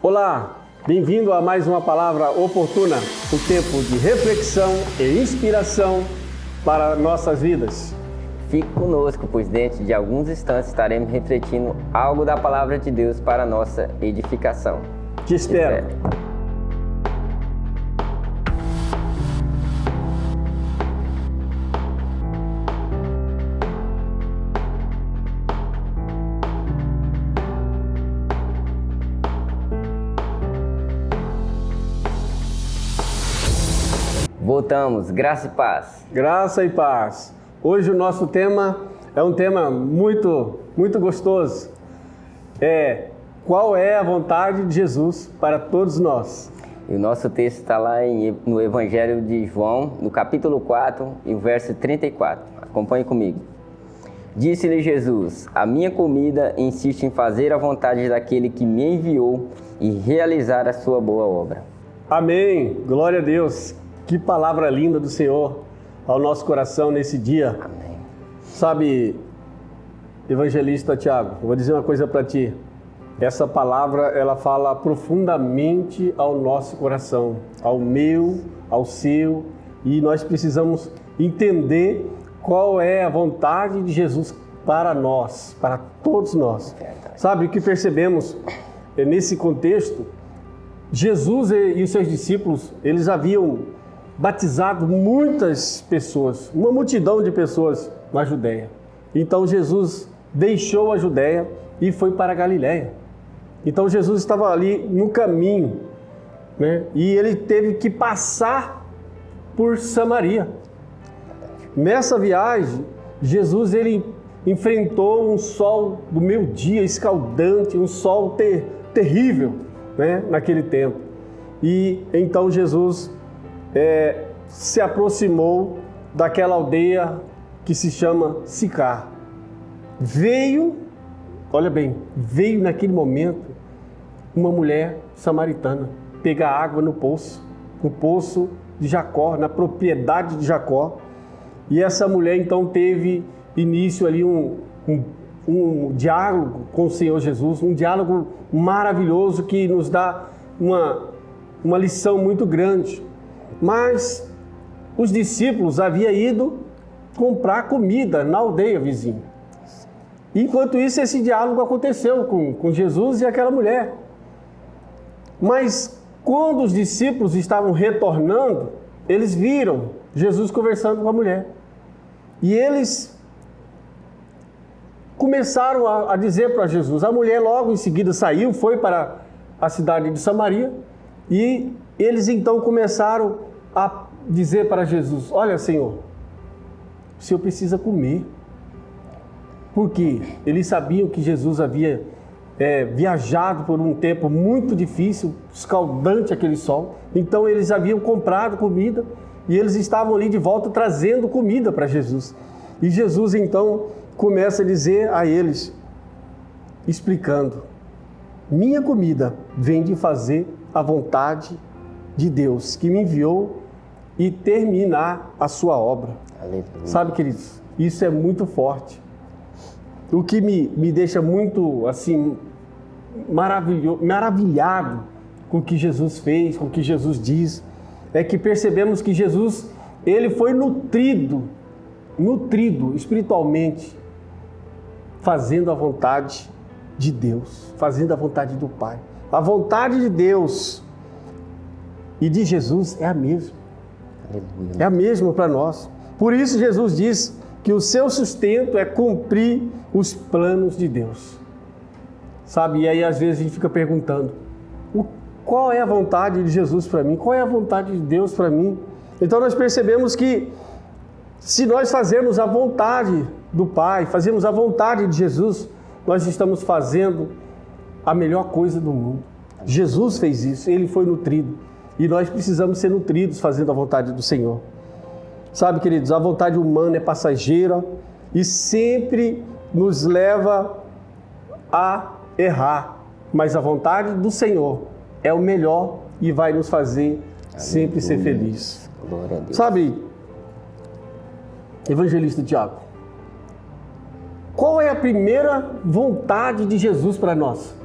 Olá, bem-vindo a mais uma palavra oportuna, um tempo de reflexão e inspiração para nossas vidas. Fique conosco, pois dentro de alguns instantes estaremos refletindo algo da palavra de Deus para a nossa edificação. Te espero. Voltamos, graça e paz. Graça e paz. Hoje o nosso tema é um tema muito gostoso. Qual é a vontade de Jesus para todos nós? E o nosso texto está lá no Evangelho de João, no capítulo 4, e o verso 34. Acompanhe comigo. Disse-lhe Jesus: a minha comida insiste em fazer a vontade daquele que me enviou e realizar a sua boa obra. Amém. Glória a Deus. Que palavra linda do Senhor ao nosso coração nesse dia. Amém. Sabe, evangelista Tiago, eu vou dizer uma coisa para ti. Essa palavra, ela fala profundamente ao nosso coração, ao meu, ao seu, e nós precisamos entender qual é a vontade de Jesus para nós, para todos nós. Sabe, o que percebemos nesse contexto, Jesus e os seus discípulos, eles haviam batizado muitas pessoas, uma multidão de pessoas na Judéia. Então Jesus deixou a Judéia e foi para a Galiléia. Então Jesus estava ali no caminho, né? E ele teve que passar por Samaria. Nessa viagem, Jesus ele enfrentou um sol do meio-dia escaldante, um sol terrível, né? Naquele tempo. E então Jesus se aproximou daquela aldeia que se chama Sicar. Veio naquele momento uma mulher samaritana pegar água no poço de Jacó, na propriedade de Jacó. E essa mulher então teve início ali um diálogo com o Senhor Jesus, um diálogo maravilhoso que nos dá uma lição muito grande. Mas os discípulos haviam ido comprar comida na aldeia vizinha. Enquanto isso, esse diálogo aconteceu com Jesus e aquela mulher. Mas quando os discípulos estavam retornando, eles viram Jesus conversando com a mulher. E eles começaram a dizer para Jesus. A mulher logo em seguida saiu, foi para a cidade de Samaria. E eles então começaram a dizer para Jesus: olha, Senhor, o Senhor precisa comer. Porque eles sabiam que Jesus havia viajado por um tempo muito difícil, escaldante aquele sol. Então eles haviam comprado comida e eles estavam ali de volta trazendo comida para Jesus. E Jesus então começa a dizer a eles, explicando: minha comida vem de fazer a vontade de Deus que me enviou e terminar a sua obra. Aleluia. Sabe, queridos, isso é muito forte. O que me deixa muito assim maravilhado com o que Jesus fez, com o que Jesus diz, é que percebemos que Jesus, ele foi nutrido espiritualmente, fazendo a vontade de Deus, fazendo a vontade do Pai. A vontade de Deus e de Jesus é a mesma. Aleluia. É a mesma para nós. Por isso Jesus diz que o seu sustento é cumprir os planos de Deus. Sabe, e aí às vezes a gente fica perguntando: qual é a vontade de Jesus para mim? Qual é a vontade de Deus para mim? Então nós percebemos que se nós fazermos a vontade do Pai, fazemos a vontade de Jesus, nós estamos fazendo a melhor coisa do mundo. Jesus fez isso, ele foi nutrido. E nós precisamos ser nutridos fazendo a vontade do Senhor. Sabe, queridos, a vontade humana é passageira e sempre nos leva a errar. Mas a vontade do Senhor é o melhor e vai nos fazer sempre ser felizes. Glória a Deus. Sabe, evangelista Tiago, qual é a primeira vontade de Jesus para nós?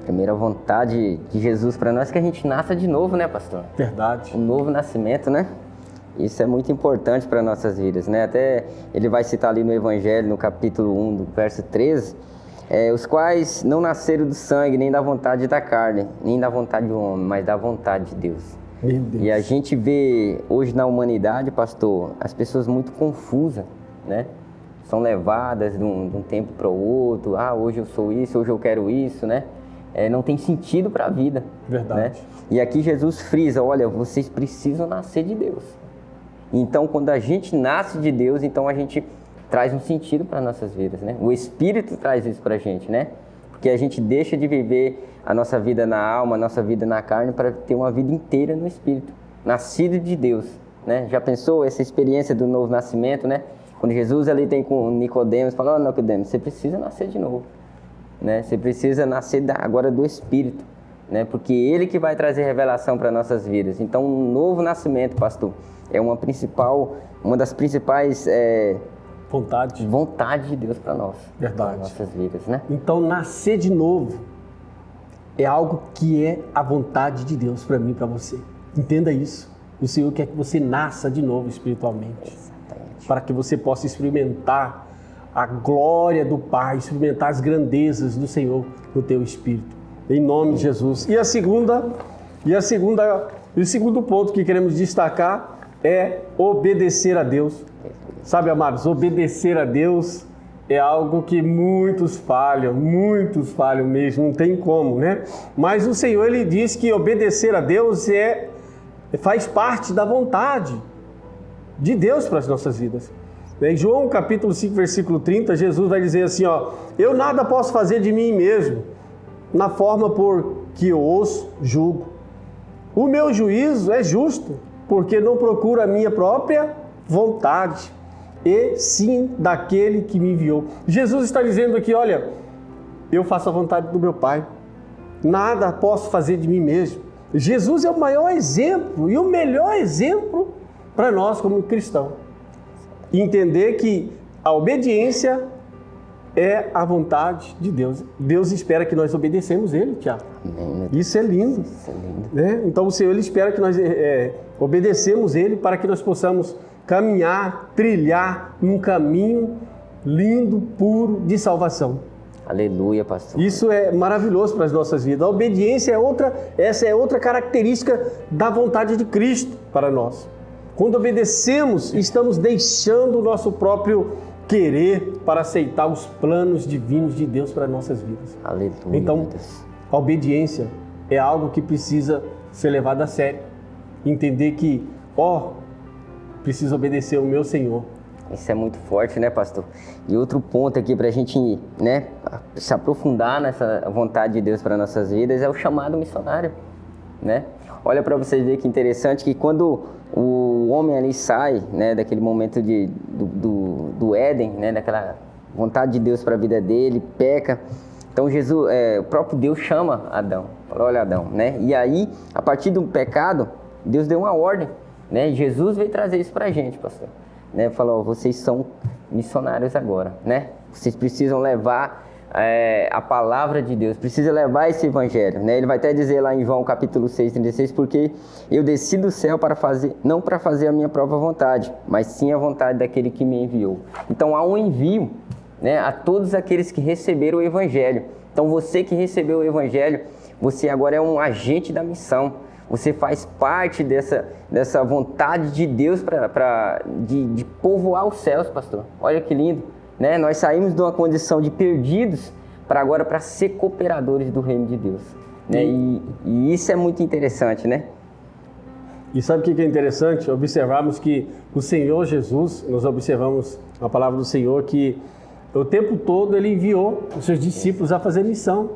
Primeira vontade de Jesus para nós é que a gente nasça de novo, né, pastor? Verdade. Um novo nascimento, né? Isso é muito importante para nossas vidas, né? Até ele vai citar ali no Evangelho, no capítulo 1, do verso 13, os quais não nasceram do sangue, nem da vontade da carne, nem da vontade do homem, mas da vontade de Deus. Meu Deus. E a gente vê hoje na humanidade, pastor, as pessoas muito confusas, né? São levadas de um tempo para o outro. Hoje eu sou isso, hoje eu quero isso, né? Não tem sentido para a vida. Verdade. Né? E aqui Jesus frisa, olha, vocês precisam nascer de Deus. Então, quando a gente nasce de Deus, então a gente traz um sentido para nossas vidas, né? O Espírito traz isso para a gente, né? Porque a gente deixa de viver a nossa vida na alma, a nossa vida na carne, para ter uma vida inteira no Espírito, nascido de Deus, né? Já pensou essa experiência do novo nascimento, né? Quando Jesus ali tem com Nicodemos, fala, Nicodemos, você precisa nascer de novo, né? Você precisa nascer agora do Espírito, né? Porque Ele que vai trazer revelação para nossas vidas. Então, um novo nascimento, pastor, é uma das principais vontade de Deus para nós. Verdade. Para nossas vidas, né? Então, nascer de novo é algo que é a vontade de Deus para mim e para você. Entenda isso. O Senhor quer que você nasça de novo espiritualmente. Exatamente. Para que você possa experimentar a glória do Pai, experimentar as grandezas do Senhor no teu espírito. Em nome de Jesus. E o segundo ponto que queremos destacar é obedecer a Deus. Sabe, amados, obedecer a Deus é algo que muitos falham mesmo, não tem como, né? Mas o Senhor, Ele diz que obedecer a Deus faz parte da vontade de Deus para as nossas vidas. Em João capítulo 5, versículo 30, Jesus vai dizer assim, eu nada posso fazer de mim mesmo, na forma por que eu os julgo. O meu juízo é justo, porque não procuro a minha própria vontade, e sim daquele que me enviou. Jesus está dizendo aqui, olha, eu faço a vontade do meu Pai, nada posso fazer de mim mesmo. Jesus é o maior exemplo e o melhor exemplo para nós como cristãos. Entender que a obediência é a vontade de Deus. Deus espera que nós obedecemos Ele, Tiago. Isso é lindo. Isso é lindo. Né? Então o Senhor Ele espera que nós obedecemos Ele para que nós possamos caminhar, trilhar num caminho lindo, puro de salvação. Aleluia, pastor. Isso é maravilhoso para as nossas vidas. A obediência essa é outra característica da vontade de Cristo para nós. Quando obedecemos, estamos deixando o nosso próprio querer para aceitar os planos divinos de Deus para nossas vidas. Aleluia. Então, a obediência é algo que precisa ser levado a sério. Entender que, preciso obedecer ao meu Senhor. Isso é muito forte, né, pastor? E outro ponto aqui para a gente, né, se aprofundar nessa vontade de Deus para nossas vidas é o chamado missionário, né? Olha para vocês verem que interessante que quando o homem ali sai, né, daquele momento do Éden, né, daquela vontade de Deus para a vida dele, peca. Então Jesus, o próprio Deus chama Adão, fala, olha Adão, né? E aí, a partir do pecado, Deus deu uma ordem, né? Jesus veio trazer isso para a gente, pastor. Né? Falou, vocês são missionários agora, né? Vocês precisam levar a palavra de Deus, precisa levar esse evangelho, né? Ele vai até dizer lá em João capítulo 6, 36, porque eu desci do céu não para fazer a minha própria vontade, mas sim a vontade daquele que me enviou. Então há um envio, né, a todos aqueles que receberam o evangelho. Então você que recebeu o evangelho, você agora é um agente da missão. Você faz parte dessa vontade de Deus de povoar os céus, pastor. Olha que lindo, né? Nós saímos de uma condição de perdidos para ser cooperadores do reino de Deus. Né? E isso é muito interessante, né? E sabe o que é interessante? Observarmos que o Senhor Jesus, nós observamos a palavra do Senhor, que o tempo todo Ele enviou os seus discípulos a fazer missão.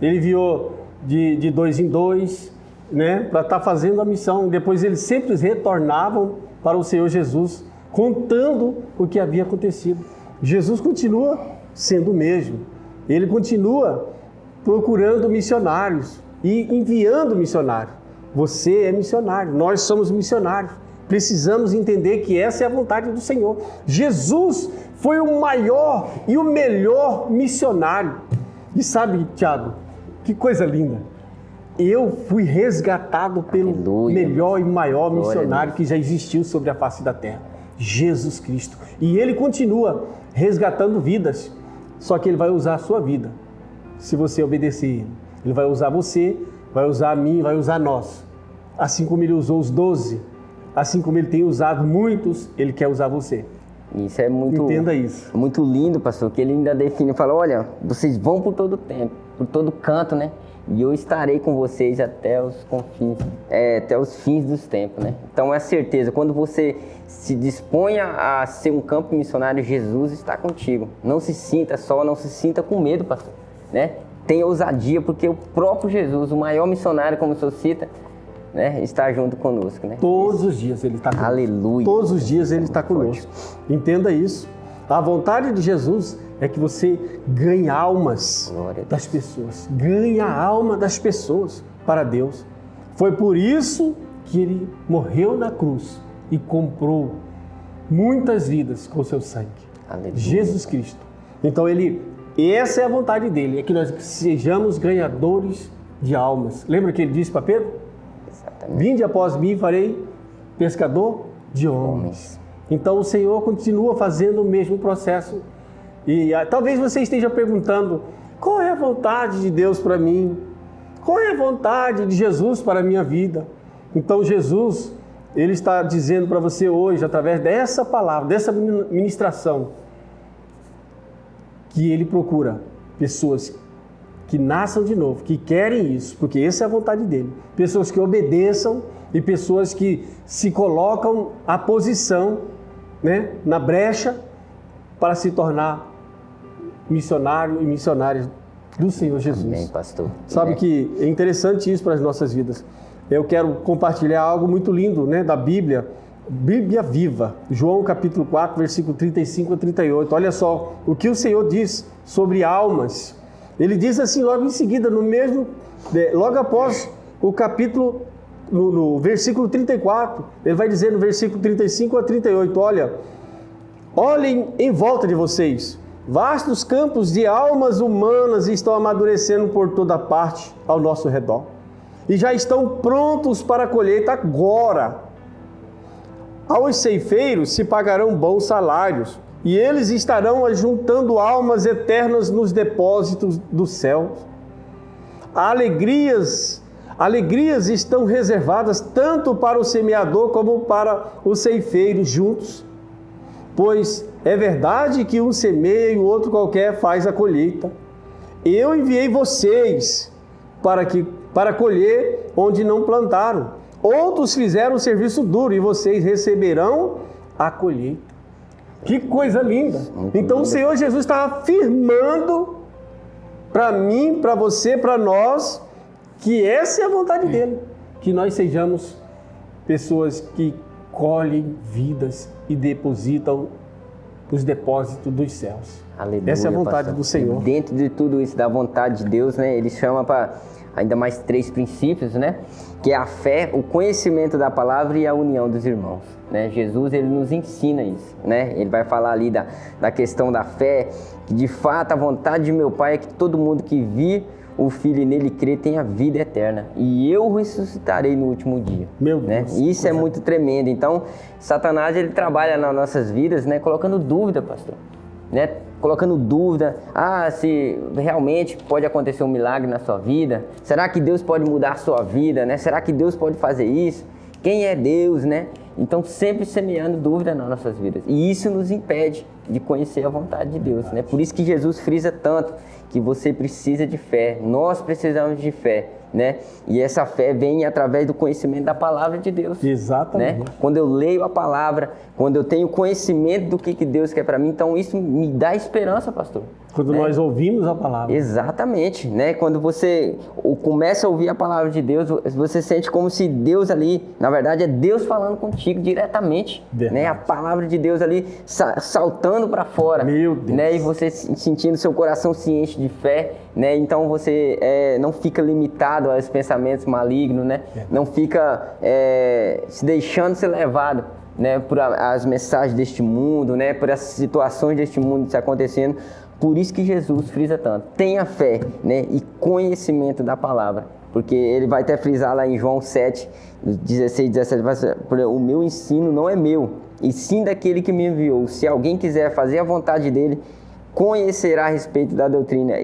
Ele enviou de 2 em 2, né, para estar fazendo a missão. Depois eles sempre retornavam para o Senhor Jesus, contando o que havia acontecido. Jesus continua sendo o mesmo. Ele continua procurando missionários e enviando missionários. Você é missionário, nós somos missionários. Precisamos entender que essa é a vontade do Senhor. Jesus foi o maior e o melhor missionário. E sabe, Tiago, Que coisa linda. Eu fui resgatado pelo melhor e maior missionário que já existiu sobre a face da terra, Jesus Cristo. E Ele continua resgatando vidas, só que Ele vai usar a sua vida, se você obedecer Ele. Ele vai usar você, vai usar a mim, vai usar nós. Assim como Ele usou os 12, assim como Ele tem usado muitos, Ele quer usar você. Isso é muito, entenda isso. Muito lindo, pastor, que Ele ainda define, fala, olha, vocês vão por todo tempo, por todo canto, né? E eu estarei com vocês até os confins, até os fins dos tempos, né? Então é certeza, quando você se dispõe a ser um campo missionário, Jesus está contigo. Não se sinta só, não se sinta com medo, pastor, né? Tenha ousadia, porque o próprio Jesus, o maior missionário, como o senhor cita, né, está junto conosco, né? Todos os dias Ele está conosco. Aleluia. Todos os dias Ele está conosco. Entenda isso. A vontade de Jesus é que você ganhe almas das pessoas. Ganhe a alma das pessoas para Deus. Foi por isso que Ele morreu na cruz e comprou muitas vidas com seu sangue. Aleluia. Jesus Cristo. Então essa é a vontade dele, é que nós sejamos ganhadores de almas. Lembra que Ele disse para Pedro? Exatamente. Vinde após mim, farei pescador de homens. Então o Senhor continua fazendo o mesmo processo. E talvez você esteja perguntando, qual é a vontade de Deus para mim? Qual é a vontade de Jesus para a minha vida? Então Jesus, Ele está dizendo para você hoje, através dessa palavra, dessa ministração, que Ele procura pessoas que nasçam de novo, que querem isso, porque essa é a vontade dEle. Pessoas que obedeçam e pessoas que se colocam à posição, né, na brecha para se tornar missionário e missionárias do Senhor Jesus. Amém, pastor. Sabe que é interessante isso para as nossas vidas. Eu quero compartilhar algo muito lindo, né, da Bíblia, Bíblia viva, João capítulo 4, versículo 35 a 38. Olha só o que o Senhor diz sobre almas. Ele diz assim logo em seguida, logo após o capítulo, no versículo 34, ele vai dizer no versículo 35 a 38, olhem em volta de vocês, vastos campos de almas humanas estão amadurecendo por toda parte ao nosso redor, e já estão prontos para a colheita agora. Aos ceifeiros se pagarão bons salários, e eles estarão ajuntando almas eternas nos depósitos dos céus. Alegrias estão reservadas tanto para o semeador como para os ceifeiros juntos, pois é verdade que um semeia e o outro qualquer faz a colheita. Eu enviei vocês para colher onde não plantaram. Outros fizeram o serviço duro e vocês receberão a colheita. Que coisa linda! Então o Senhor Jesus está afirmando para mim, para você, para nós, que essa é a vontade dele. Que nós sejamos pessoas que colhem vidas e depositam os depósitos dos céus. Aleluia, essa é a vontade, pastor, do Senhor. E dentro de tudo isso, da vontade de Deus, né, Ele chama para ainda mais 3 princípios, né? Que é a fé, o conhecimento da palavra e a união dos irmãos, né? Jesus, Ele nos ensina isso, né? Ele vai falar ali da questão da fé, que de fato a vontade de meu Pai é que todo mundo que vir o Filho e nele crê tenha vida eterna, e eu ressuscitarei no último dia. Meu Deus. Né? Isso é muito tremendo. Então, Satanás, ele trabalha nas nossas vidas, né? Colocando dúvida, pastor, né? Colocando dúvida, se realmente pode acontecer um milagre na sua vida, será que Deus pode mudar a sua vida, né? Será que Deus pode fazer isso? Quem é Deus, né? Então, sempre semeando dúvida nas nossas vidas, e isso nos impede de conhecer a vontade de Deus, né? Por isso que Jesus frisa tanto que você precisa de fé, nós precisamos de fé, né? E essa fé vem através do conhecimento da palavra de Deus. Exatamente. Né? Quando eu leio a palavra, quando eu tenho conhecimento do que Deus quer para mim, então isso me dá esperança, pastor. Quando nós ouvimos a palavra. Exatamente, né? Quando você começa a ouvir a palavra de Deus, você sente como se Deus ali, na verdade é Deus falando contigo diretamente, né? A palavra de Deus ali saltando para fora. Meu Deus. Né? E você sentindo seu coração se enche de fé, né? Então você não fica limitado aos pensamentos malignos, né? Não fica se deixando ser levado, né? Por as mensagens deste mundo, né? Por essas situações deste mundo se acontecendo, Por isso que Jesus frisa tanto. Tenha fé, né? E conhecimento da palavra. Porque ele vai até frisar lá em João 7, 16, 17, vai dizer, o meu ensino não é meu, e sim daquele que me enviou. Se alguém quiser fazer a vontade dele, conhecerá a respeito da doutrina,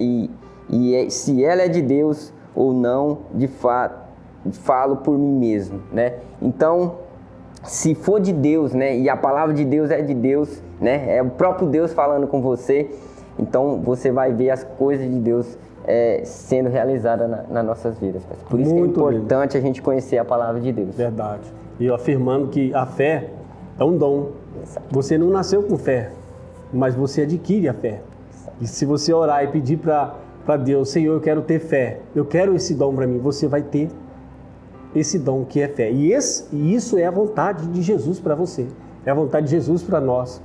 se ela é de Deus ou não, de fato, falo por mim mesmo, né? Então, se for de Deus, né? E a palavra de Deus é de Deus, né? É o próprio Deus falando com você. Então, você vai ver as coisas de Deus sendo realizadas nas nossas vidas. Por isso Muito que é importante a gente conhecer a palavra de Deus. Verdade. E eu afirmando que a fé é um dom. Você não nasceu com fé, mas você adquire a fé. E se você orar e pedir para Deus, Senhor, eu quero ter fé, eu quero esse dom para mim, você vai ter esse dom que é fé. E isso é a vontade de Jesus para você. É a vontade de Jesus para nós.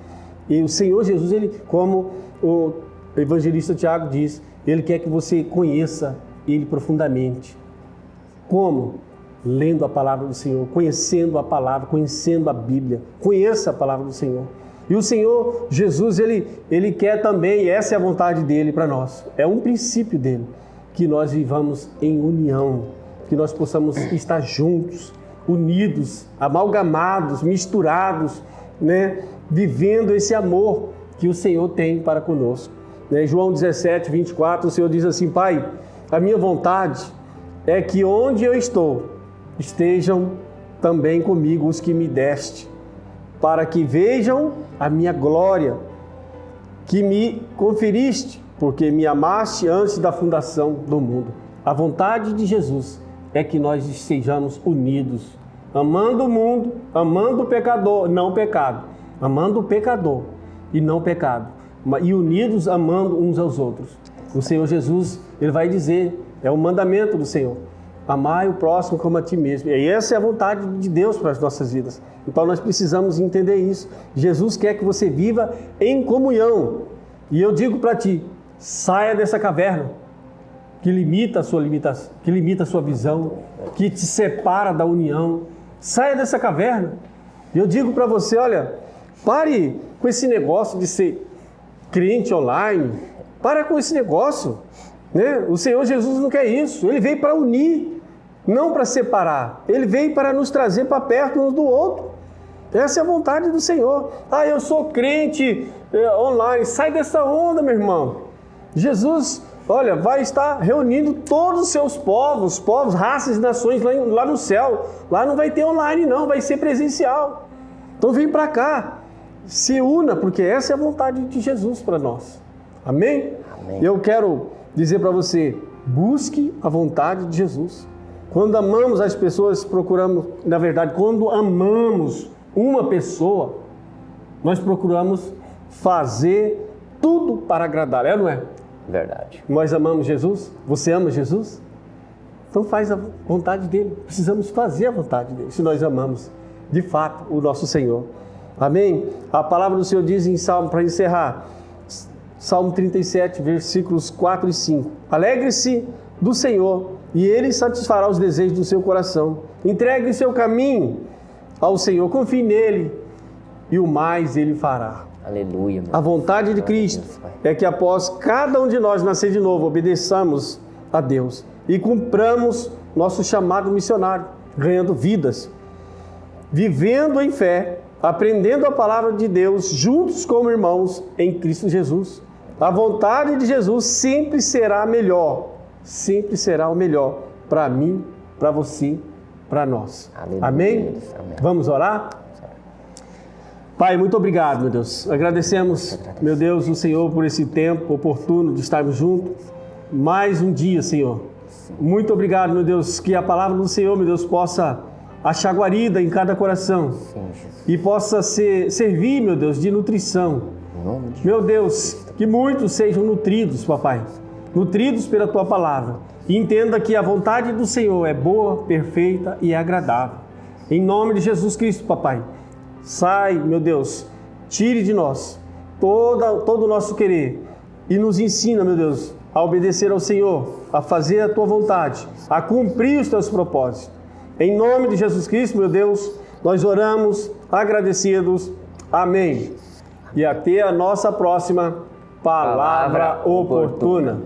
E o Senhor Jesus, ele, como o evangelista Tiago diz, ele quer que você conheça ele profundamente. Como? Lendo a palavra do Senhor, conhecendo a palavra, conhecendo a Bíblia. Conheça a palavra do Senhor. E o Senhor Jesus, ele quer também, e essa é a vontade dele para nós. É um princípio dele, que nós vivamos em união, que nós possamos estar juntos, unidos, amalgamados, misturados, né? Vivendo esse amor que o Senhor tem para conosco. João 17, 24, o Senhor diz assim: Pai, a minha vontade é que onde eu estou, estejam também comigo os que me deste, para que vejam a minha glória, que me conferiste, porque me amaste antes da fundação do mundo. A vontade de Jesus é que nós estejamos unidos, amando o mundo, amando o pecador, não pecado, amando o pecador e não pecado, e unidos amando uns aos outros. O Senhor Jesus, ele vai dizer, é o mandamento do Senhor: amai o próximo como a ti mesmo. E essa é a vontade de Deus para as nossas vidas. Então nós precisamos entender isso. Jesus quer que você viva em comunhão. E eu digo para ti, saia dessa caverna que limita a sua limitação, que limita a sua visão, que te separa da união. Saia dessa caverna. E eu digo para você, olha, pare com esse negócio de ser crente online. Para com esse negócio, né? O Senhor Jesus não quer isso. Ele veio para unir, não para separar. Ele veio para nos trazer para perto um do outro. Essa é a vontade do Senhor. Eu sou crente online. Sai dessa onda, meu irmão. Jesus, olha, vai estar reunindo todos os seus povos, raças e nações lá no céu. Lá não vai ter online não, vai ser presencial. Então vem para cá, se una, porque essa é a vontade de Jesus para nós. Amém? Amém. Eu quero dizer para você, busque a vontade de Jesus. Quando amamos as pessoas, procuramos, na verdade, quando amamos uma pessoa, nós procuramos fazer tudo para agradar, não é? Verdade. Nós amamos Jesus? Você ama Jesus? Então faz a vontade dele. Precisamos fazer a vontade dele, se nós amamos de fato o nosso Senhor. Amém? A palavra do Senhor diz em Salmo, para encerrar, Salmo 37, versículos 4 e 5. Alegre-se do Senhor e Ele satisfará os desejos do seu coração. Entregue seu caminho ao Senhor, confie nele e o mais Ele fará. Aleluia. A vontade de Cristo é que após cada um de nós nascer de novo, obedeçamos a Deus e cumpramos nosso chamado missionário, ganhando vidas, vivendo em fé, aprendendo a palavra de Deus, juntos como irmãos em Cristo Jesus. A vontade de Jesus sempre será melhor, sempre será o melhor para mim, para você, para nós. Aleluia. Amém? Amém? Vamos orar? Pai, muito obrigado, meu Deus. Agradecemos, meu Deus, o Senhor por esse tempo oportuno de estarmos juntos. Mais um dia, Senhor. Muito obrigado, meu Deus, que a palavra do Senhor, meu Deus, possa achar guarida em cada coração. Sim, Jesus. E possa servir, meu Deus, de nutrição. Em nome de Meu Deus, que muitos sejam nutridos, papai. Nutridos pela tua palavra. E entenda que a vontade do Senhor é boa, perfeita e agradável. Em nome de Jesus Cristo, papai. Sai, meu Deus, tire de nós todo o nosso querer e nos ensina, meu Deus, a obedecer ao Senhor, a fazer a tua vontade, a cumprir os teus propósitos. Em nome de Jesus Cristo, meu Deus, nós oramos agradecidos. Amém. E até a nossa próxima Palavra oportuna.